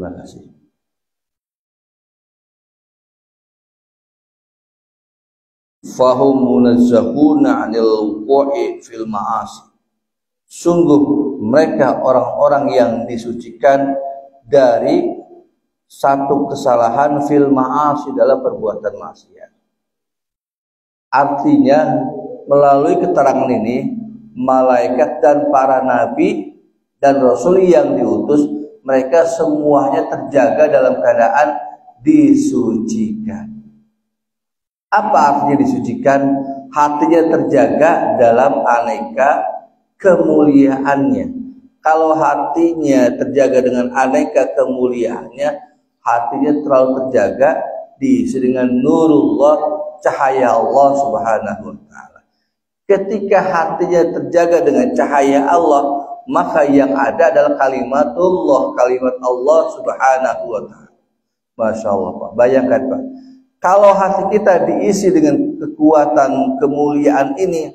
Terima kasih. Fahum munazzahuna 'anil wuqu'i fil ma'asi. Sungguh mereka orang-orang yang disucikan dari satu kesalahan fil ma'asi, dalam perbuatan maksiat. Artinya melalui keterangan ini, malaikat dan para nabi dan rasul yang diutus, mereka semuanya terjaga dalam keadaan disucikan. Apa artinya disucikan? Hatinya terjaga dalam aneka kemuliaannya. Kalau hatinya terjaga dengan aneka kemuliaannya, hatinya terlalu terjaga, diisi dengan nurullah, cahaya Allah Subhanahu wa ta'ala. Ketika hatinya terjaga dengan cahaya Allah, maka yang ada adalah kalimatullah, kalimat Allah Subhanahu wa ta'ala. Masya Allah, Pak. Bayangkan, Pak, kalau hati kita diisi dengan kekuatan kemuliaan ini,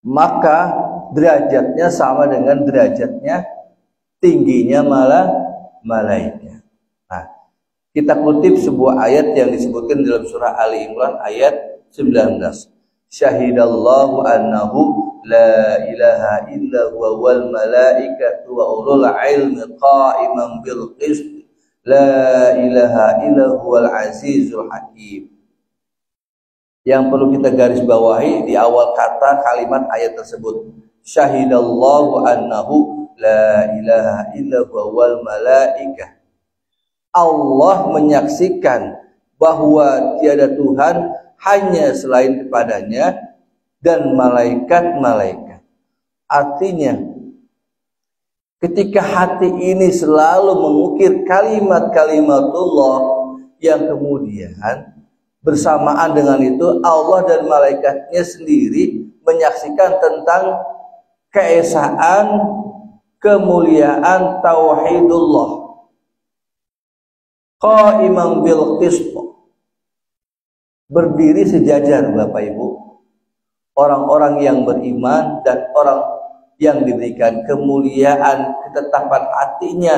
maka derajatnya sama dengan derajatnya tingginya malaikat. Nah, kita kutip sebuah ayat yang disebutkan dalam surah Ali Imran ayat 19. Syahidallahu annahu la ilaha illa huwa wal malaikatu wa ulul ilmi qa'iman bil qist. La ilaha illa huwal azizul hakim. Yang perlu kita garis bawahi di awal kata kalimat ayat tersebut, syahidallahu annahu la ilaha illa huwal malaikah. Allah menyaksikan bahwa tiada Tuhan hanya selain kepadanya, dan malaikat-malaikat. Artinya, ketika hati ini selalu mengukir kalimat-kalimatullah, yang kemudian bersamaan dengan itu Allah dan malaikatnya sendiri menyaksikan tentang keesaan, kemuliaan tauhidullah. Qa'iman bil qist, berdiri sejajar Bapak Ibu, orang-orang yang beriman dan orang yang diberikan kemuliaan, ketetapan hatinya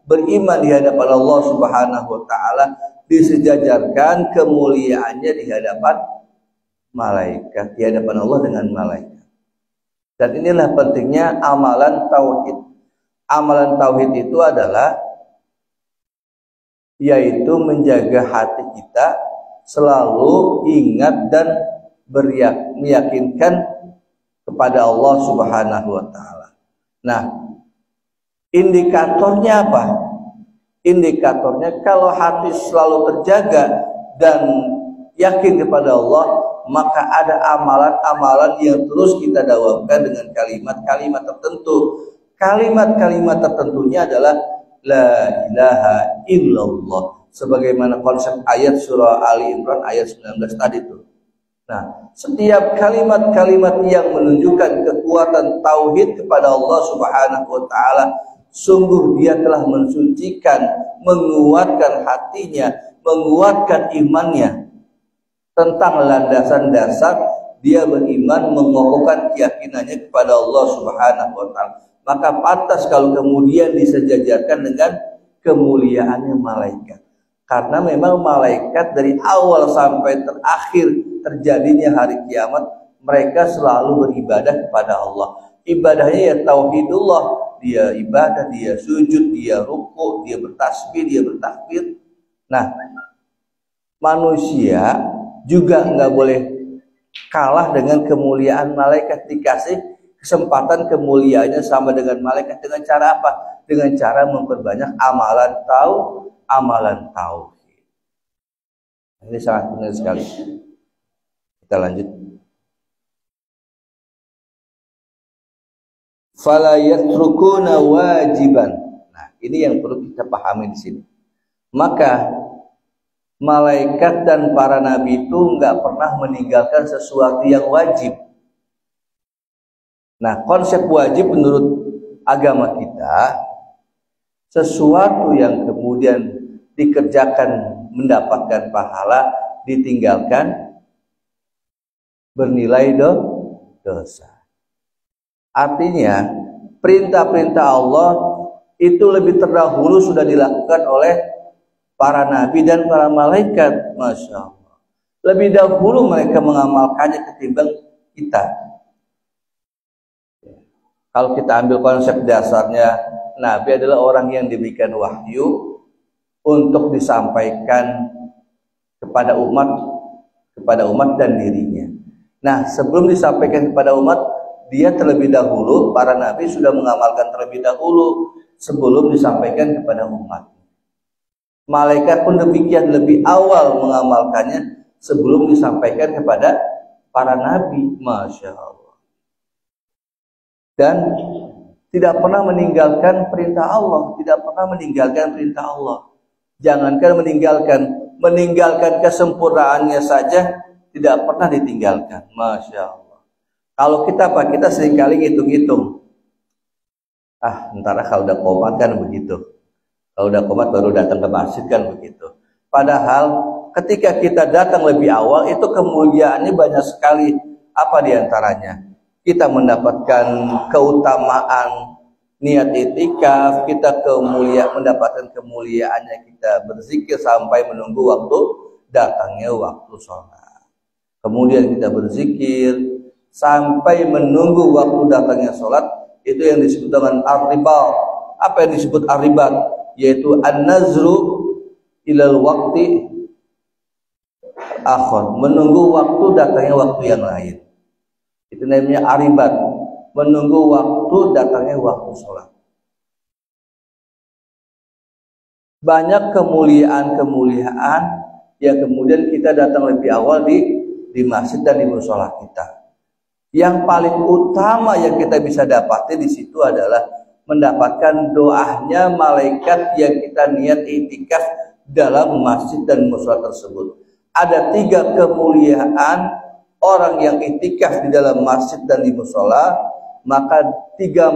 beriman di hadapan Allah Subhanahu wa ta'ala, disejajarkan kemuliaannya di hadapan malaikat, di hadapan Allah dengan malaikat. Dan inilah pentingnya amalan tauhid. Amalan tauhid itu adalah yaitu menjaga hati kita selalu ingat dan meyakinkan kepada Allah Subhanahu wa ta'ala. Nah, indikatornya apa? Indikatornya kalau hati selalu terjaga dan yakin kepada Allah, maka ada amalan-amalan yang terus kita dawamkan dengan kalimat-kalimat tertentu. Kalimat-kalimat tertentunya adalah la ilaha illallah, sebagaimana konsep ayat surah Ali Imran ayat 19 tadi itu. Nah, setiap kalimat-kalimat yang menunjukkan kekuatan tauhid kepada Allah Subhanahu wa ta'ala, sungguh dia telah mensucikan, menguatkan hatinya, menguatkan imannya tentang landasan dasar dia beriman, mengokohkan keyakinannya kepada Allah Subhanahu wa ta'ala. Maka pantas kalau kemudian disejajarkan dengan kemuliaannya malaikat. Karena memang malaikat dari awal sampai terakhir terjadinya hari kiamat, mereka selalu beribadah kepada Allah. Ibadahnya ya tauhidullah, dia ibadah, dia sujud, dia ruku, dia bertasbih, dia bertakbir. Nah, manusia juga nggak boleh kalah dengan kemuliaan malaikat. Dikasih kesempatan kemuliaannya sama dengan malaikat. Dengan cara apa? Dengan cara memperbanyak amalan tauhid. Ini sangat benar sekali. Kita lanjut. Fala yatrukuna wajiban. Nah, ini yang perlu kita pahami di sini. Maka malaikat dan para nabi itu nggak pernah meninggalkan sesuatu yang wajib. Nah, konsep wajib menurut agama kita, sesuatu yang kemudian dikerjakan mendapatkan pahala, ditinggalkan bernilai dosa. Artinya perintah-perintah Allah itu lebih terdahulu sudah dilakukan oleh para nabi dan para malaikat. Masya Allah. Lebih dahulu mereka mengamalkannya ketimbang kita. Kalau kita ambil konsep dasarnya, nabi adalah orang yang diberikan wahyu untuk disampaikan kepada umat dan dirinya. Nah, sebelum disampaikan kepada umat, dia terlebih dahulu, para nabi sudah mengamalkan terlebih dahulu sebelum disampaikan kepada umat. Malaikat pun demikian, lebih awal mengamalkannya sebelum disampaikan kepada para nabi. Masya Allah. Dan tidak pernah meninggalkan perintah Allah, tidak pernah meninggalkan perintah Allah. Jangankan meninggalkan kesempurnaannya saja tidak pernah ditinggalkan. Masya Allah. Kalau kita kita seringkali ngitung-ngitung. Ntar kalau udah qomat kan begitu. Kalau udah qomat baru datang ke masjid kan begitu. Padahal ketika kita datang lebih awal itu kemuliaannya banyak sekali. Apa diantaranya? Kita mendapatkan keutamaan niat itikaf, kita mendapatkan kemuliaannya kita berzikir sampai menunggu waktu datangnya waktu sholat. Kemudian kita berzikir sampai menunggu waktu datangnya sholat, itu yang disebut dengan ar-ribat. Apa yang disebut ar-ribat? Yaitu an-nazru ilal waqti akhir, menunggu waktu datangnya waktu yang lain. Itu namanya ar-ribat, menunggu waktu datangnya waktu sholat. Banyak kemuliaan yang kemudian kita datang lebih awal di masjid dan di mushola kita. Yang paling utama yang kita bisa dapati di situ adalah mendapatkan doanya malaikat yang kita niat itikaf dalam masjid dan mushola tersebut. Ada 3 kemuliaan orang yang itikaf di dalam masjid dan di mushola, maka tiga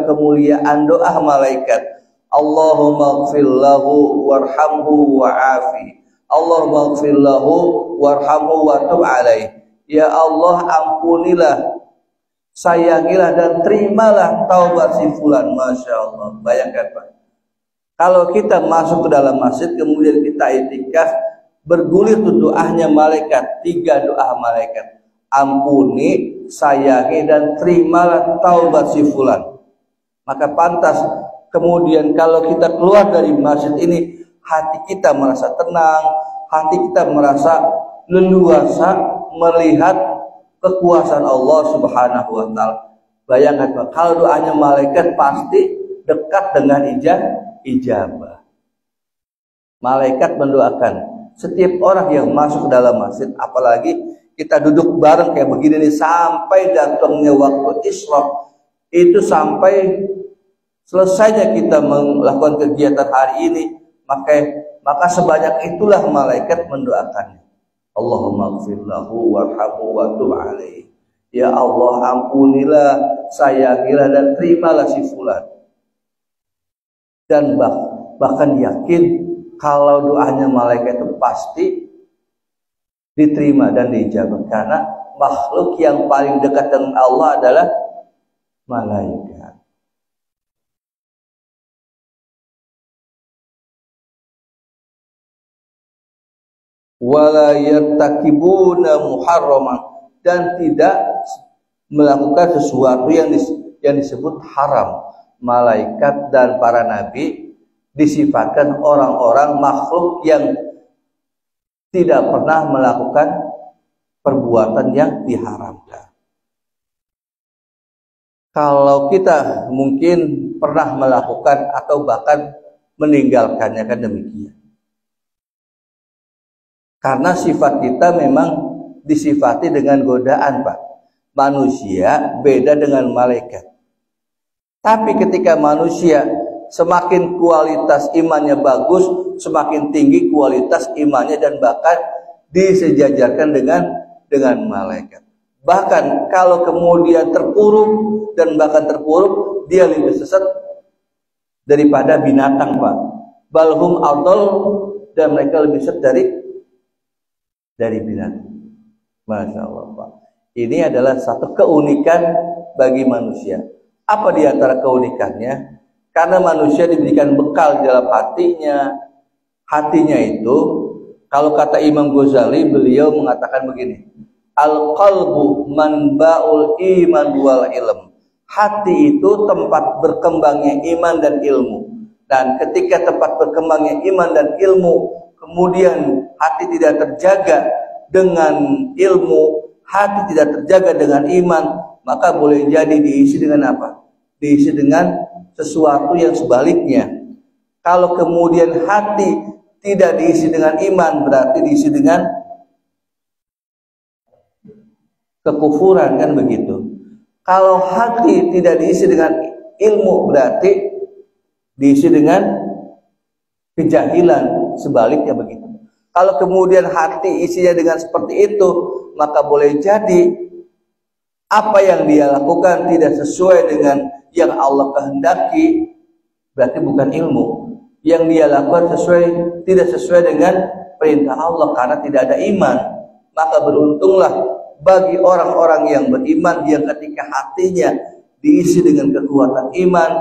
kemuliaan doa malaikat. Allahumma ighfir lahu warhamhu wa'afi. Allahumma ighfir lahu warhamhu wa tub alaih. Ya Allah, ampunilah, sayangilah dan terimalah taubat si fulan. Masya Allah. Bayangkan Pak, kalau kita masuk ke dalam masjid kemudian kita itikaf, bergulir tuh doanya malaikat, 3 doa malaikat. Ampuni, sayangi dan terimalah taubat si fulan. Maka pantas kemudian kalau kita keluar dari masjid ini, hati kita merasa tenang, hati kita merasa leluasa melihat kekuasaan Allah Subhanahu wa taala. Bayangkan Pak, kalau doanya malaikat pasti dekat dengan ijabah. Malaikat mendoakan setiap orang yang masuk ke dalam masjid, apalagi kita duduk bareng kayak begini nih sampai datangnya waktu isyraq, itu sampai selesainya kita melakukan kegiatan hari ini, maka sebanyak itulah malaikat mendoakannya. Allahumma ighfir lahu warhamhu wa tub alaih. Ya Allah, ampunilah, sayangilah dan terimalah si fulan. Dan bahkan yakin kalau doanya malaikat itu pasti diterima dan dijawab, karena makhluk yang paling dekat dengan Allah adalah malaikat. Wala yartakibuna muharraman, dan tidak melakukan sesuatu yang disebut haram. Malaikat dan para nabi disifatkan orang-orang makhluk yang tidak pernah melakukan perbuatan yang diharamkan. Kalau kita mungkin pernah melakukan atau bahkan meninggalkannya, kan demikian. Karena sifat kita memang disifati dengan godaan Pak. Manusia beda dengan malaikat. Tapi ketika manusia semakin kualitas imannya bagus, semakin tinggi kualitas imannya dan bahkan disejajarkan dengan malaikat. Bahkan kalau kemudian terpuruk dan bahkan terpuruk, dia lebih sesat daripada binatang Pak. Balhum adol, dan mereka lebih sesat dari binatang. Masya Allah Pak. Ini adalah satu keunikan bagi manusia. Apa di antara keunikannya? Karena manusia diberikan bekal di dalam hatinya. Hatinya itu, kalau kata Imam Ghazali, beliau mengatakan begini, al-qalbu manba'ul iman wal ilm. Hati itu tempat berkembangnya iman dan ilmu. Dan ketika tempat berkembangnya iman dan ilmu, kemudian hati tidak terjaga dengan ilmu, hati tidak terjaga dengan iman, maka boleh jadi diisi dengan apa? Diisi dengan sesuatu yang sebaliknya. Kalau kemudian hati tidak diisi dengan iman, berarti diisi dengan kekufuran, kan begitu. Kalau hati tidak diisi dengan ilmu, berarti diisi dengan kejahilan, sebaliknya begitu. Kalau kemudian hati isinya dengan seperti itu, maka boleh jadi apa yang dia lakukan tidak sesuai dengan yang Allah kehendaki, berarti bukan ilmu. Yang dia lakukan tidak sesuai dengan perintah Allah karena tidak ada iman. Maka beruntunglah bagi orang-orang yang beriman yang ketika hatinya diisi dengan kekuatan iman,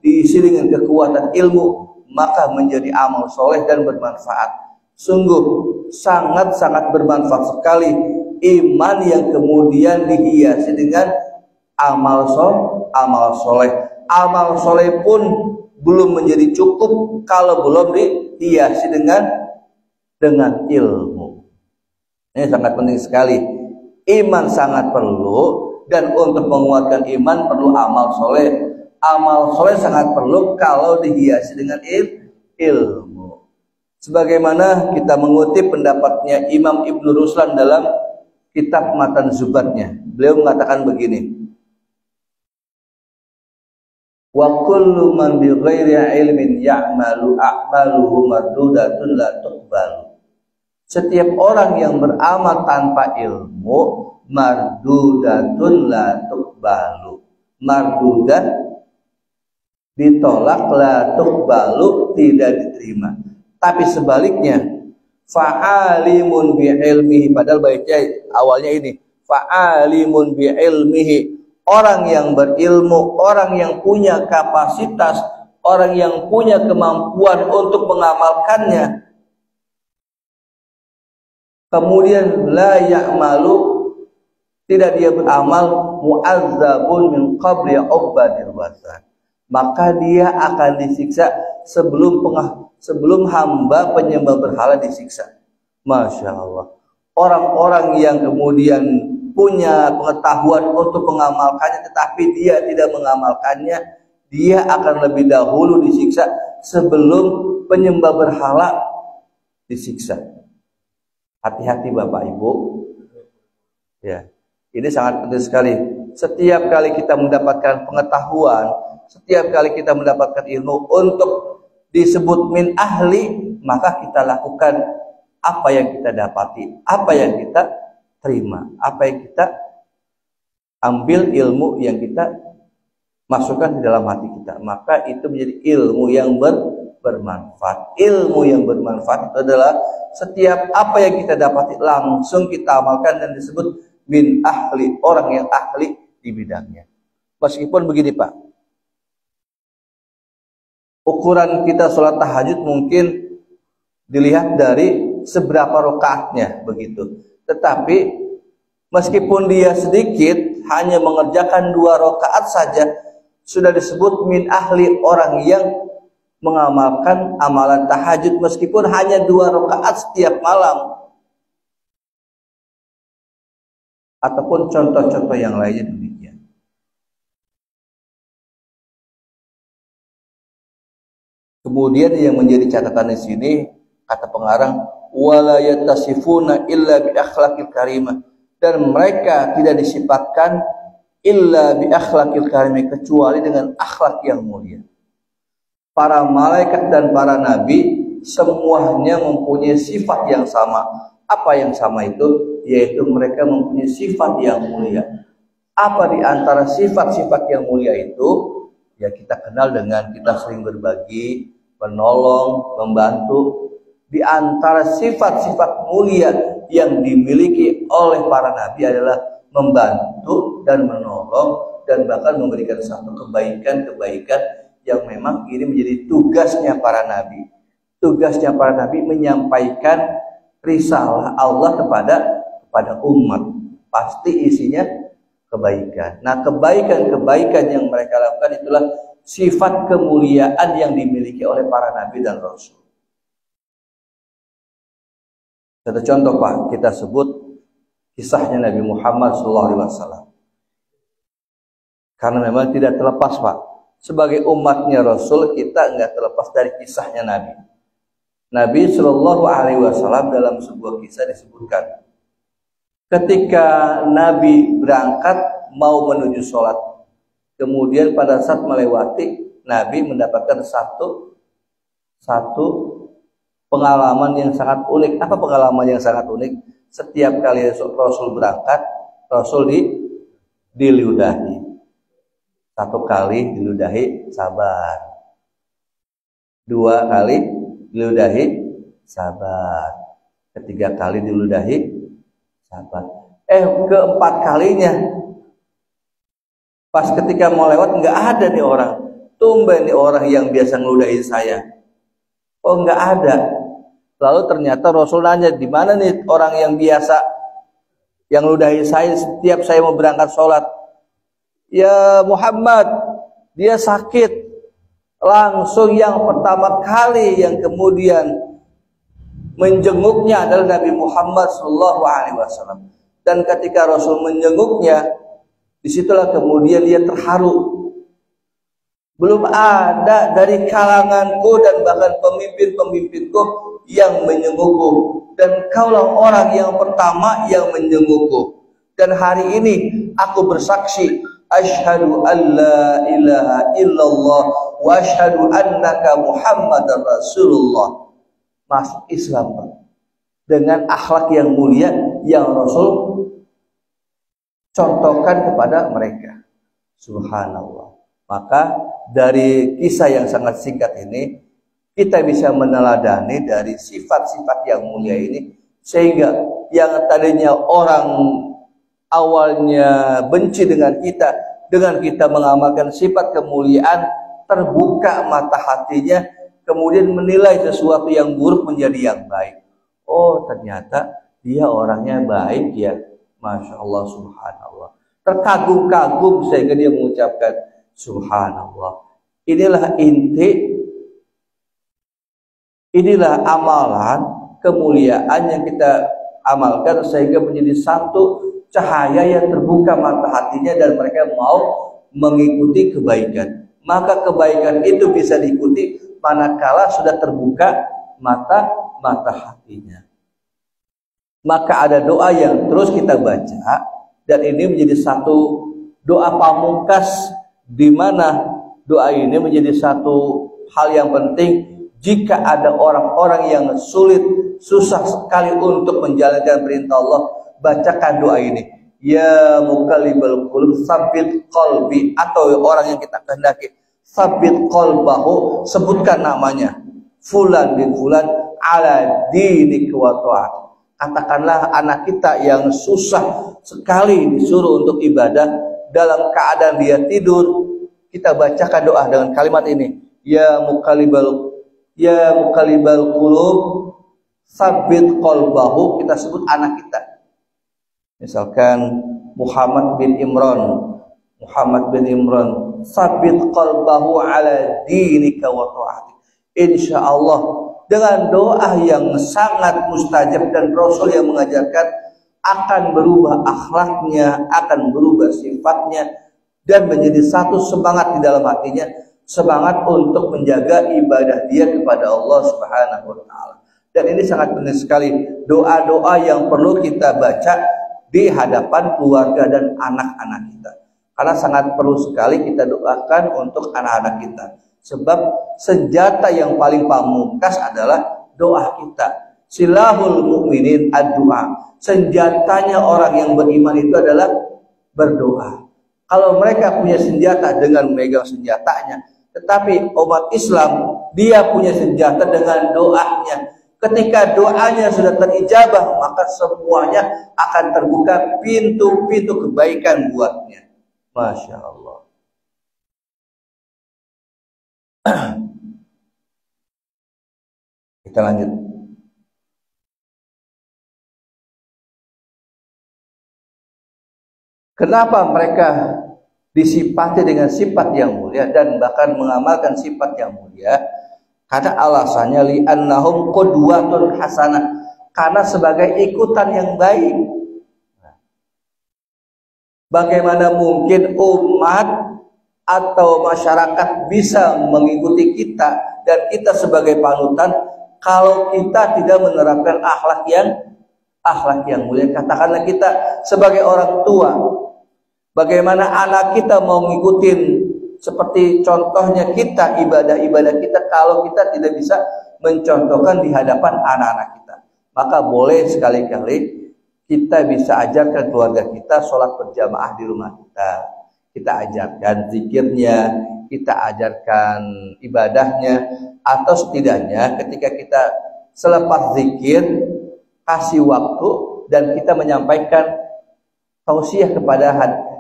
diisi dengan kekuatan ilmu, maka menjadi amal soleh dan bermanfaat. Sungguh sangat-sangat bermanfaat sekali iman yang kemudian dihiasi dengan amal soleh. Amal soleh pun belum menjadi cukup kalau belum dihiasi dengan ilmu. Ini sangat penting sekali. Iman sangat perlu, dan untuk menguatkan iman perlu amal soleh. Amal soleh sangat perlu kalau dihiasi dengan ilmu. Sebagaimana kita mengutip pendapatnya Imam Ibn Ruslan dalam kitab Matan Zubatnya. Beliau mengatakan begini, wa kullu man bi ghairi ilmin ya'malu a'maluhu mardudatun la tuqbalu. Setiap orang yang beramal tanpa ilmu, mardudatun la tuqbalu. Mardudat ditolak, la tuqbalu tidak diterima. Tapi sebaliknya, fa'alimun bi ilmihi, padahal baiknya awalnya ini, fa'alimun bi ilmihi, orang yang berilmu, orang yang punya kapasitas, orang yang punya kemampuan untuk mengamalkannya, kemudian la ya'malu, tidak dia beramal, mu'azzabun min qabli ubadil wasan, maka dia akan disiksa sebelum hamba penyembah berhala disiksa. Masya Allah. Orang-orang yang kemudian punya pengetahuan untuk mengamalkannya tetapi dia tidak mengamalkannya, dia akan lebih dahulu disiksa sebelum penyembah berhala disiksa. Hati-hati Bapak Ibu. Ya, ini sangat penting sekali. Setiap kali kita mendapatkan pengetahuan, setiap kali kita mendapatkan ilmu untuk disebut min ahli, maka kita lakukan apa yang kita dapati, apa yang kita terima, apa yang kita ambil, ilmu yang kita masukkan di dalam hati kita, maka itu menjadi ilmu yang bermanfaat. Ilmu yang bermanfaat itu adalah setiap apa yang kita dapati langsung kita amalkan dan disebut min ahli, orang yang ahli di bidangnya. Meskipun begini Pak, ukuran kita sholat tahajud mungkin dilihat dari seberapa rakaatnya begitu. Tetapi meskipun dia sedikit, hanya mengerjakan 2 rakaat saja, sudah disebut min ahli, orang yang mengamalkan amalan tahajud meskipun hanya 2 rakaat setiap malam. Ataupun contoh-contoh yang lainnya demikian. Kemudian yang menjadi catatan di sini, kata pengarang, wala yatasifuna illa bi akhlaqil karimah, dan mereka tidak disifatkan illa bi akhlaqil karimah, kecuali dengan akhlak yang mulia. Para malaikat dan para nabi semuanya mempunyai sifat yang sama. Apa yang sama itu? Yaitu mereka mempunyai sifat yang mulia. Apa di antara sifat-sifat yang mulia itu? Ya kita kenal dengan kita sering berbagi, menolong, membantu. Di antara sifat-sifat mulia yang dimiliki oleh para nabi adalah membantu dan menolong, dan bahkan memberikan satu kebaikan-kebaikan yang memang ini menjadi tugasnya para nabi. Tugasnya para nabi menyampaikan risalah Allah kepada umat. Pasti isinya kebaikan. Nah, kebaikan-kebaikan yang mereka lakukan itulah sifat kemuliaan yang dimiliki oleh para nabi dan rasul. Satu contoh Pak, kita sebut kisahnya Nabi Muhammad SAW. Karena memang tidak terlepas Pak, sebagai umatnya Rasul kita nggak terlepas dari kisahnya Nabi. Nabi SAW dalam sebuah kisah disebutkan, ketika Nabi berangkat mau menuju sholat, kemudian pada saat melewati, Nabi mendapatkan satu pengalaman yang sangat unik. Apa pengalaman yang sangat unik? Setiap kali Rasul berangkat, Rasul diludahi. Satu kali diludahi, sabar. Dua kali diludahi, sabar. Ketiga kali diludahi, sabar. Keempat kalinya, pas ketika mau lewat, nggak ada nih orang. Tumben nih orang yang biasa ngeludahin saya. Oh, nggak ada. Lalu ternyata Rasul nanya, di mana nih orang yang biasa yang ludahi saya setiap saya mau berangkat sholat? Ya Muhammad, dia sakit. Langsung yang pertama kali yang kemudian menjenguknya adalah Nabi Muhammad SAW. Dan ketika Rasul menjenguknya, disitulah kemudian dia terharu. Belum ada dari kalanganku dan bahkan pemimpin-pemimpinku yang menjengukku, dan kaulah orang yang pertama yang menjengukku. Dan hari ini aku bersaksi, asyhadu an la ilaha illallah wa asyhadu annaka Muhammadar Rasulullah. Masuk Islam Pak, dengan akhlak yang mulia yang Rasul contohkan kepada mereka. Subhanallah. Maka dari kisah yang sangat singkat ini, kita bisa meneladani dari sifat-sifat yang mulia ini, sehingga yang tadinya orang awalnya benci dengan kita mengamalkan sifat kemuliaan, terbuka mata hatinya, kemudian menilai sesuatu yang buruk menjadi yang baik. Oh, ternyata dia orangnya baik ya, Masya Allah, Subhanallah. Terkagum-kagum sehingga dia mengucapkan Subhanallah. Inilah amalan kemuliaan yang kita amalkan sehingga menjadi satu cahaya yang terbuka mata hatinya dan mereka mau mengikuti kebaikan. Maka kebaikan itu bisa diikuti manakala sudah terbuka mata hatinya. Maka ada doa yang terus kita baca, dan ini menjadi satu doa pamungkas, di mana doa ini menjadi satu hal yang penting. Jika ada orang-orang yang susah sekali untuk menjalankan perintah Allah, bacakan doa ini. Ya muqallibal qulub tsabbit qalbi, atau orang yang kita kehendaki tsabbit qalbahu, sebutkan namanya fulan bin fulan ala dinik wa ta'at. Katakanlah anak kita yang susah sekali disuruh untuk ibadah, dalam keadaan dia tidur, kita bacakan doa dengan kalimat ini. Ya muqallibal qulub tsabbit qalbahu. Kita sebut anak kita. Misalkan Muhammad bin Imran, tsabbit qalbahu ala dinika wa ta'ati. Insyaallah dengan doa yang sangat mustajab, dan Rasul yang mengajarkan, akan berubah akhlaknya, akan berubah sifatnya, dan menjadi satu semangat di dalam hatinya, semangat untuk menjaga ibadah dia kepada Allah Subhanahu wa taala. Dan ini sangat penting sekali, doa-doa yang perlu kita baca di hadapan keluarga dan anak-anak kita. Karena sangat perlu sekali kita doakan untuk anak-anak kita. Sebab senjata yang paling pamungkas adalah doa kita. Silahul mu'minin ad-du'a. Senjatanya orang yang beriman itu adalah berdoa. Kalau mereka punya senjata dengan memegang senjatanya, tetapi umat Islam dia punya senjata dengan doanya. Ketika doanya sudah terijabah, maka semuanya akan terbuka pintu-pintu kebaikan buatnya. Masya Allah. Kita lanjut. Kenapa mereka disifati dengan sifat yang mulia dan bahkan mengamalkan sifat yang mulia? Karena alasannya li'annahum qudwatun hasanah, karena sebagai ikutan yang baik. Bagaimana mungkin umat atau masyarakat bisa mengikuti kita dan kita sebagai panutan kalau kita tidak menerapkan akhlak yang mulia? Katakanlah kita sebagai orang tua, bagaimana anak kita mau ngikutin seperti contohnya kita, ibadah-ibadah kita, kalau kita tidak bisa mencontohkan di hadapan anak-anak kita? Maka boleh sekali-kali kita bisa ajarkan keluarga kita sholat berjamaah di rumah kita. Kita ajarkan zikirnya, kita ajarkan ibadahnya, atau setidaknya ketika kita selepas zikir kasih waktu dan kita menyampaikan tausiah kepada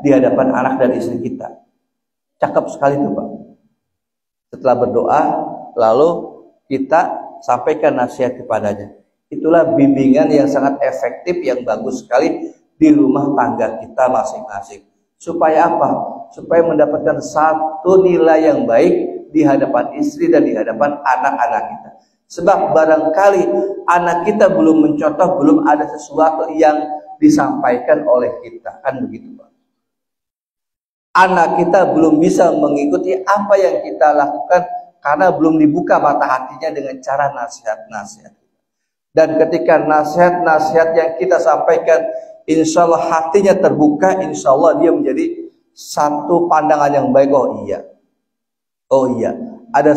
di hadapan anak dan istri kita. Cakep sekali itu Pak. Setelah berdoa lalu kita sampaikan nasihat kepadanya. Itulah bimbingan yang sangat efektif, yang bagus sekali di rumah tangga kita masing-masing. Supaya apa? Supaya mendapatkan satu nilai yang baik di hadapan istri dan di hadapan anak-anak kita. Sebab barangkali anak kita belum mencontoh, belum ada sesuatu yang disampaikan oleh kita. Kan begitu Pak. Anak kita belum bisa mengikuti apa yang kita lakukan karena belum dibuka mata hatinya dengan cara nasihat-nasihat. Dan ketika nasihat-nasihat yang kita sampaikan, insya Allah hatinya terbuka, insya Allah dia menjadi satu pandangan yang baik. Oh iya, ada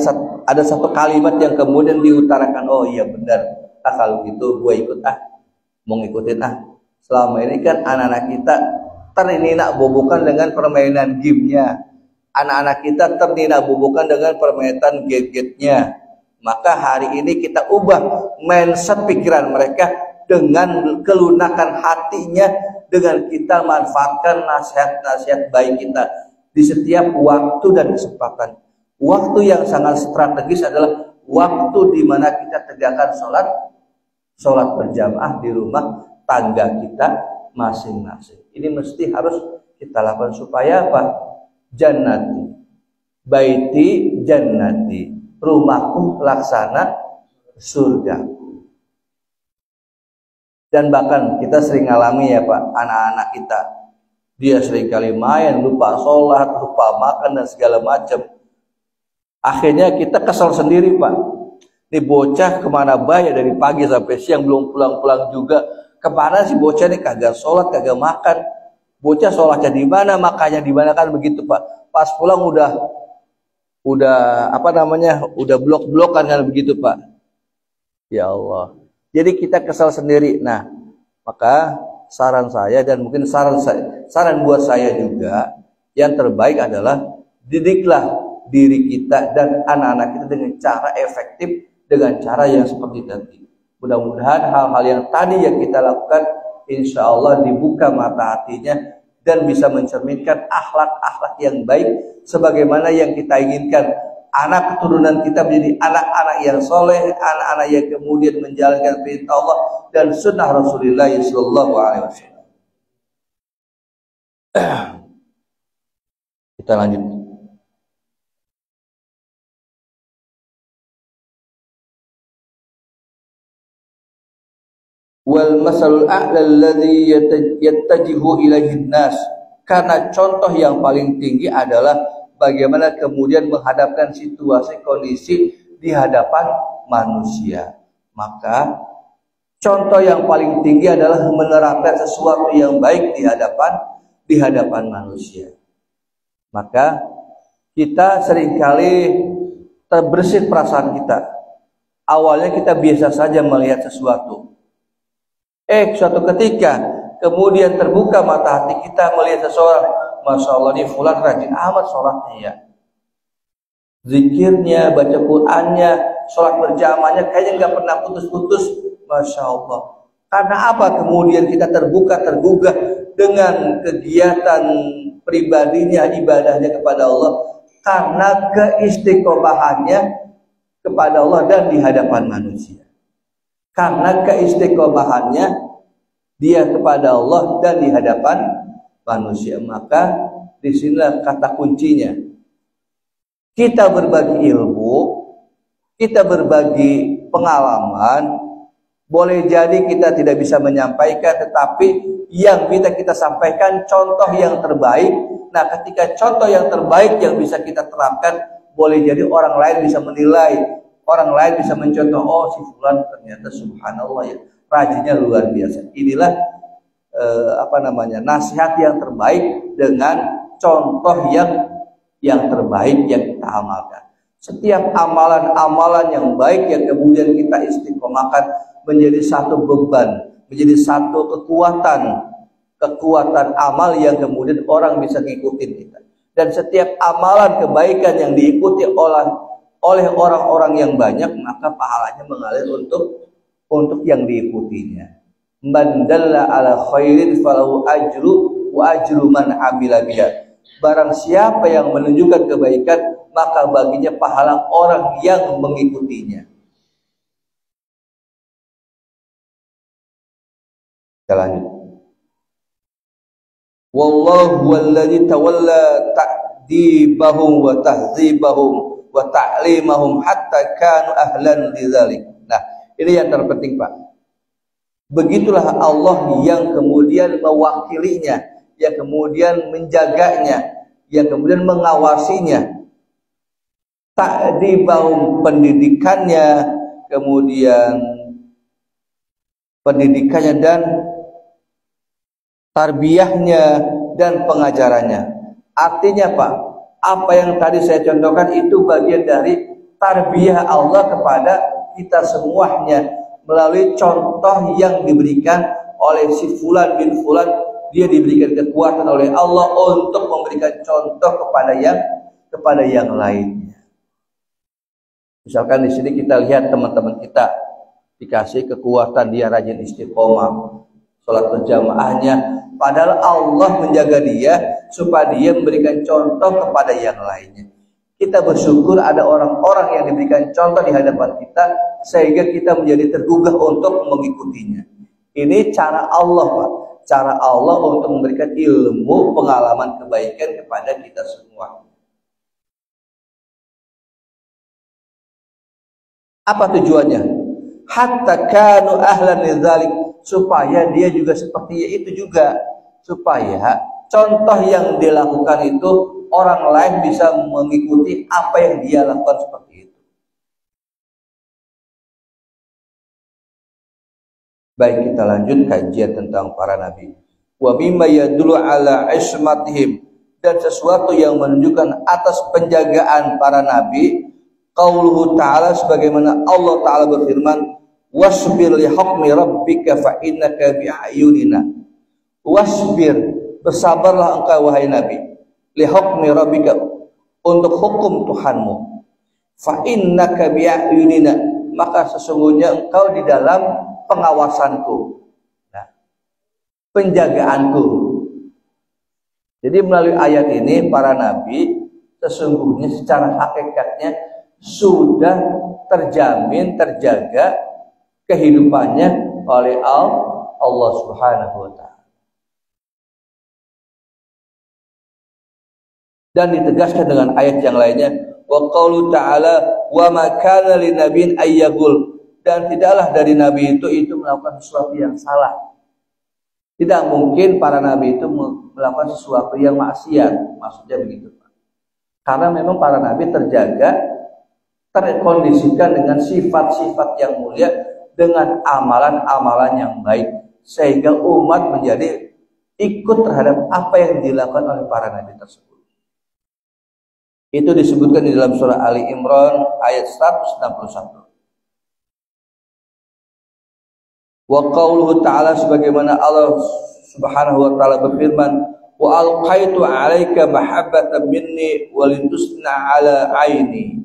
satu kalimat yang kemudian diutarakan, oh iya benar, kalau gitu gue ikut mau ngikutin Selama ini kan anak-anak kita terninak bobokan dengan permainan gamenya, anak-anak kita terninak bobokan dengan permainan gadgetnya. Maka hari ini kita ubah mindset pikiran mereka dengan kelunakan hatinya, dengan kita manfaatkan nasihat-nasihat baik kita di setiap waktu dan kesempatan. Waktu yang sangat strategis adalah waktu di mana kita tegakkan sholat berjamaah di rumah tangga kita masing-masing. Ini mesti harus kita lakukan supaya apa? Jannati, baiti jannati, rumahku laksana surgaku. Dan bahkan kita sering alami ya Pak, anak-anak kita, dia sering kali main, lupa sholat, lupa makan dan segala macam. Akhirnya kita kesal sendiri Pak. Ini bocah kemana bayar dari pagi sampai siang belum pulang-pulang juga. Kemana sih bocah ini, kagak sholat, kagak makan. Bocah sholatnya di mana, makannya di mana, kan begitu Pak. Pas pulang udah blok-blokan kan begitu Pak. Ya Allah. Jadi kita kesal sendiri. Nah, maka saran saya dan mungkin saran buat saya juga, yang terbaik adalah didiklah diri kita dan anak-anak kita dengan cara efektif, dengan cara yang seperti tadi. Mudah-mudahan hal-hal yang tadi yang kita lakukan insya Allah dibuka mata hatinya dan bisa mencerminkan akhlak-akhlak yang baik sebagaimana yang kita inginkan. Anak keturunan kita menjadi anak-anak yang soleh, anak-anak yang kemudian menjalankan perintah Allah dan sunnah Rasulullah sallallahu alaihi wasallam. Kita lanjut. Wal masalul a'la alladhi yattajihu ilaihi nas, karena contoh yang paling tinggi adalah bagaimana kemudian menghadapkan situasi kondisi di hadapan manusia. Maka contoh yang paling tinggi adalah menerapkan sesuatu yang baik di hadapan manusia. Maka kita seringkali terbersit perasaan kita. Awalnya kita biasa saja melihat sesuatu. Suatu ketika kemudian terbuka mata hati kita melihat seseorang, Masya Allah ini fulan rajin amat sholatnya ya, zikirnya, baca Qurannya, sholat berjamaahnya kayaknya nggak pernah putus-putus, Masya Allah. Karena apa? Kemudian kita tergugah dengan kegiatan pribadinya, ibadahnya kepada Allah, karena keistiqomahannya kepada Allah dan di hadapan manusia. Karena keistiqomahannya dia kepada Allah dan di hadapan manusia, maka disinilah kata kuncinya. Kita berbagi ilmu, kita berbagi pengalaman. Boleh jadi kita tidak bisa menyampaikan, tetapi yang bisa kita sampaikan contoh yang terbaik. Nah, ketika contoh yang terbaik yang bisa kita terapkan, boleh jadi orang lain bisa menilai, orang lain bisa mencontoh, oh si fulan ternyata subhanallah ya, rajinnya luar biasa. Inilah nasihat yang terbaik dengan contoh yang terbaik yang kita amalkan. Setiap amalan-amalan yang baik yang kemudian kita istiqomahkan menjadi satu beban, menjadi satu kekuatan amal yang kemudian orang bisa ngikutin kita. Dan setiap amalan kebaikan yang diikuti oleh orang-orang yang banyak, maka pahalanya mengalir untuk yang diikutinya. Man dalla ala khairin falahu ajru wa ajru man amila biha. Barang siapa yang menunjukkan kebaikan, maka baginya pahala orang yang mengikutinya. Kita lanjut. Wallahu walladzi tawalla ta'dibahum wa tahdzibahum wa ta'limahum hatta kanu ahlan lidzalik. Nah, ini yang terpenting, Pak. Begitulah Allah yang kemudian mewakilinya, yang kemudian menjaganya, yang kemudian mengawasinya. Ta'dibahum, pendidikannya, kemudian pendidikannya dan tarbiyahnya dan pengajarannya. Artinya Pak, apa yang tadi saya contohkan itu bagian dari tarbiyah Allah kepada kita semuanya melalui contoh yang diberikan oleh si fulan bin fulan. Dia diberikan kekuatan oleh Allah untuk memberikan contoh kepada yang lainnya. Misalkan di sini kita lihat teman-teman kita dikasih kekuatan, dia rajin istiqomah, sholat berjamaahnya, padahal Allah menjaga dia supaya dia memberikan contoh kepada yang lainnya. Kita bersyukur ada orang-orang yang diberikan contoh di hadapan kita sehingga kita menjadi tergugah untuk mengikutinya. Ini cara Allah, Pak. Cara Allah untuk memberikan ilmu, pengalaman kebaikan kepada kita semua. Apa tujuannya? Hatta kanu ahlan lidzalik, supaya dia juga seperti itu juga, supaya contoh yang dilakukan itu orang lain bisa mengikuti apa yang dia lakukan seperti itu. Baik, kita lanjut kajian tentang para nabi. Wa mimma yadullu ala ismatihim, dan sesuatu yang menunjukkan atas penjagaan para nabi, qauluhu ta'ala, sebagaimana Allah Ta'ala berfirman, wasbir li hukmi rabbika fa innaka bi ayunina. Wasbir, bersabarlah engkau wahai nabi, li hukmi rabbika, untuk hukum Tuhanmu, fa innaka bi ayunina, maka sesungguhnya engkau di dalam pengawasanku, nah, penjagaanku. Jadi melalui ayat ini para nabi sesungguhnya secara hakikatnya sudah terjamin, terjaga kehidupannya oleh Allah Subhanahu wa ta'ala. Dan ditegaskan dengan ayat yang lainnya, wa qaulu ta'ala wa ma kana linabiyyin ayyagul, dan tidaklah dari nabi itu melakukan sesuatu yang salah. Tidak mungkin para nabi itu melakukan sesuatu yang maksiat, maksudnya begitu, Pak. Karena memang para nabi terjaga, terkondisikan dengan sifat-sifat yang mulia, dengan amalan-amalan yang baik, sehingga umat menjadi ikut terhadap apa yang dilakukan oleh para nabi tersebut. Itu disebutkan di dalam surah Ali Imran ayat 161. Wa qauluhu ta'ala, sebagaimana Allah Subhanahu wa ta'ala berfirman, wa alqaitu 'alaika mahabbatan minni wa litusna 'ala 'aini.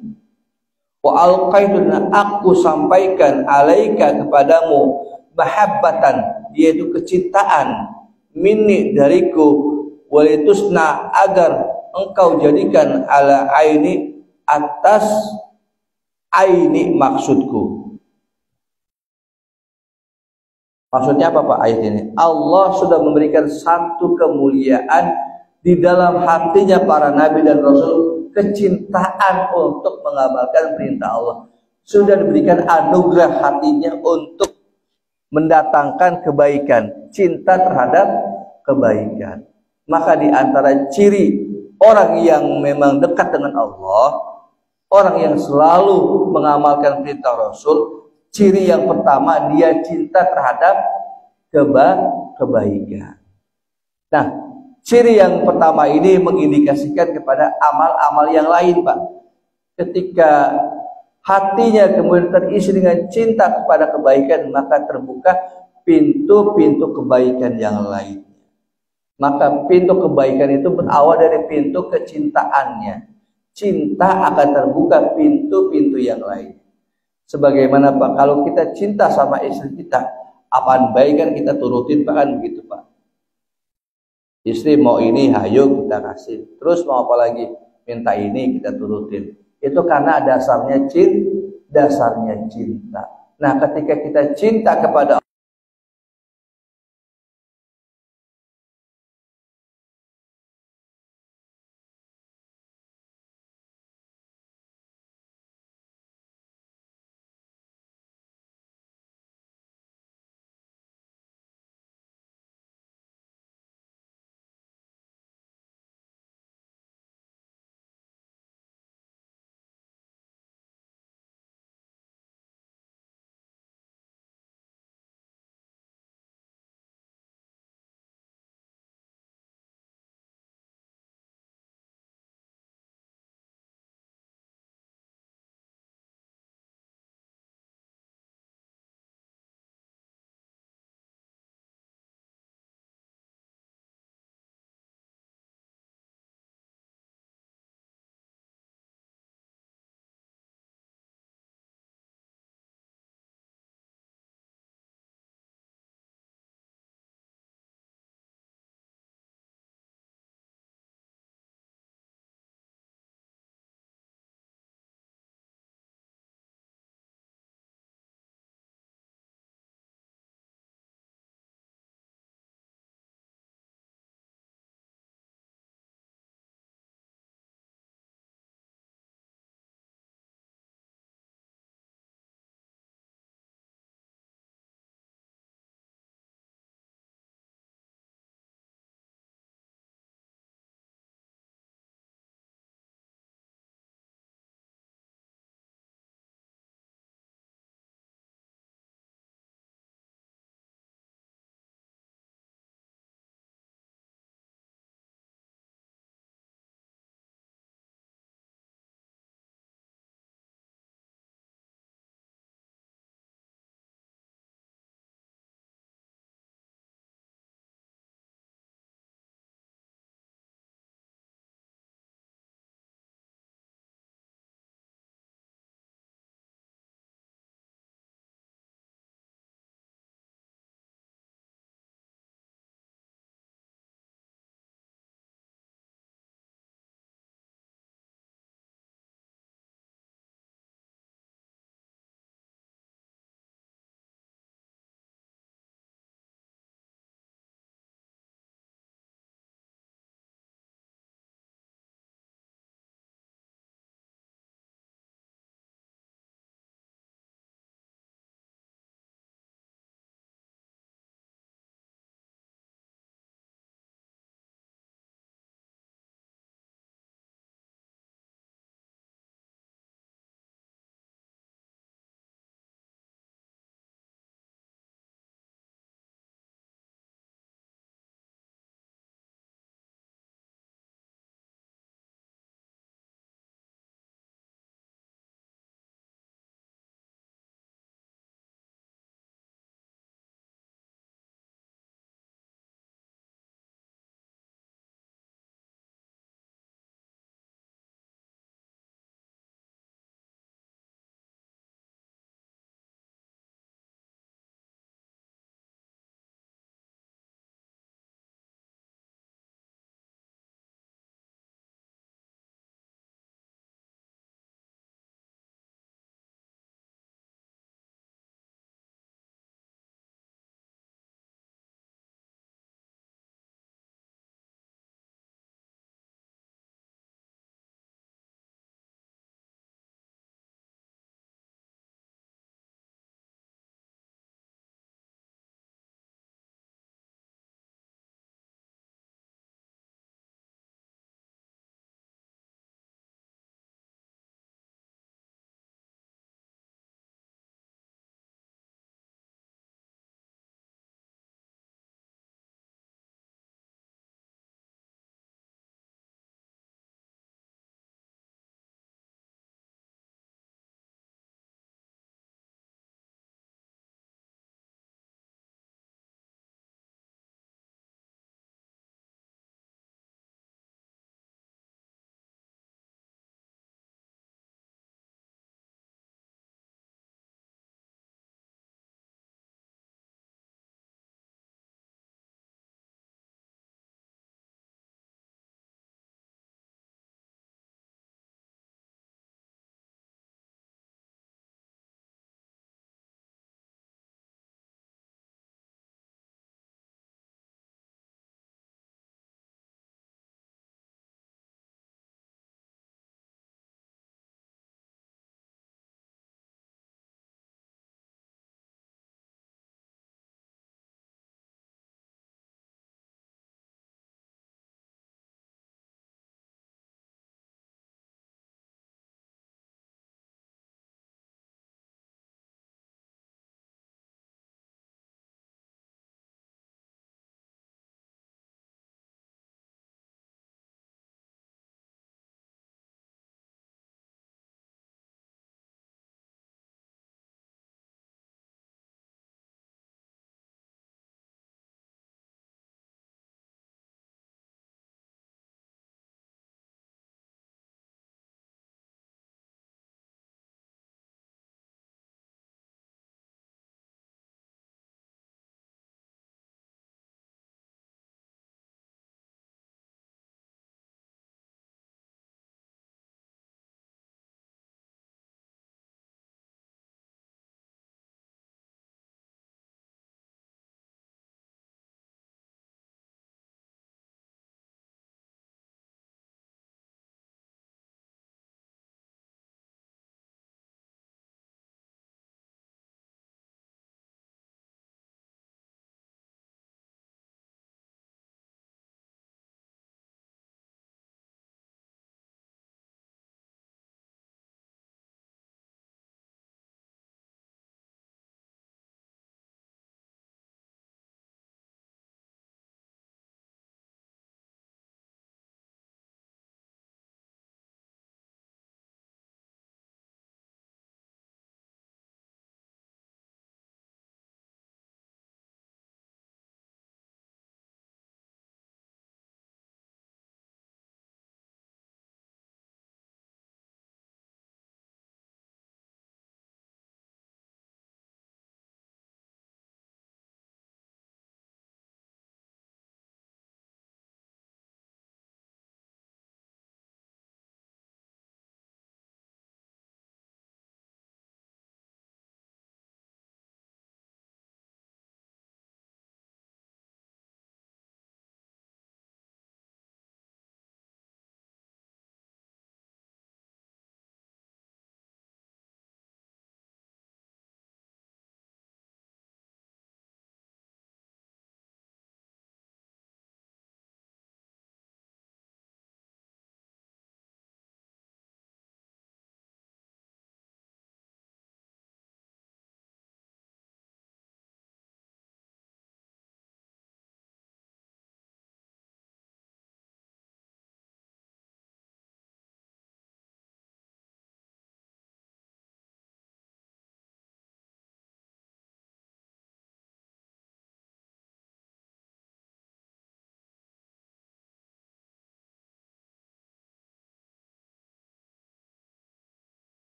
Wa alqaitu, aku sampaikan, 'alaika kepadamu, mahabbatan, yaitu kecintaan, minni dariku, wa litusna, agar engkau jadikan ala aini, atas aini maksudku. Maksudnya apa Pak ayat ini? Allah sudah memberikan satu kemuliaan di dalam hatinya para nabi dan rasul, kecintaan untuk mengamalkan perintah Allah. Sudah diberikan anugerah hatinya untuk mendatangkan kebaikan, cinta terhadap kebaikan. Maka di antara ciri orang yang memang dekat dengan Allah, orang yang selalu mengamalkan perintah Rasul, ciri yang pertama dia cinta terhadap kebaikan. Nah, ciri yang pertama ini mengindikasikan kepada amal-amal yang lain, Pak. Ketika hatinya kemudian terisi dengan cinta kepada kebaikan, maka terbuka pintu-pintu kebaikan yang lain. Maka pintu kebaikan itu berawal dari pintu kecintaannya. Cinta akan terbuka pintu-pintu yang lain. Sebagaimana Pak, kalau kita cinta sama istri kita, apaan baik kan kita turutin Pak, kan begitu Pak. Istri mau ini, hayo kita kasih. Terus mau apa lagi? Minta ini, kita turutin. Itu karena dasarnya cinta. Nah, ketika kita cinta kepada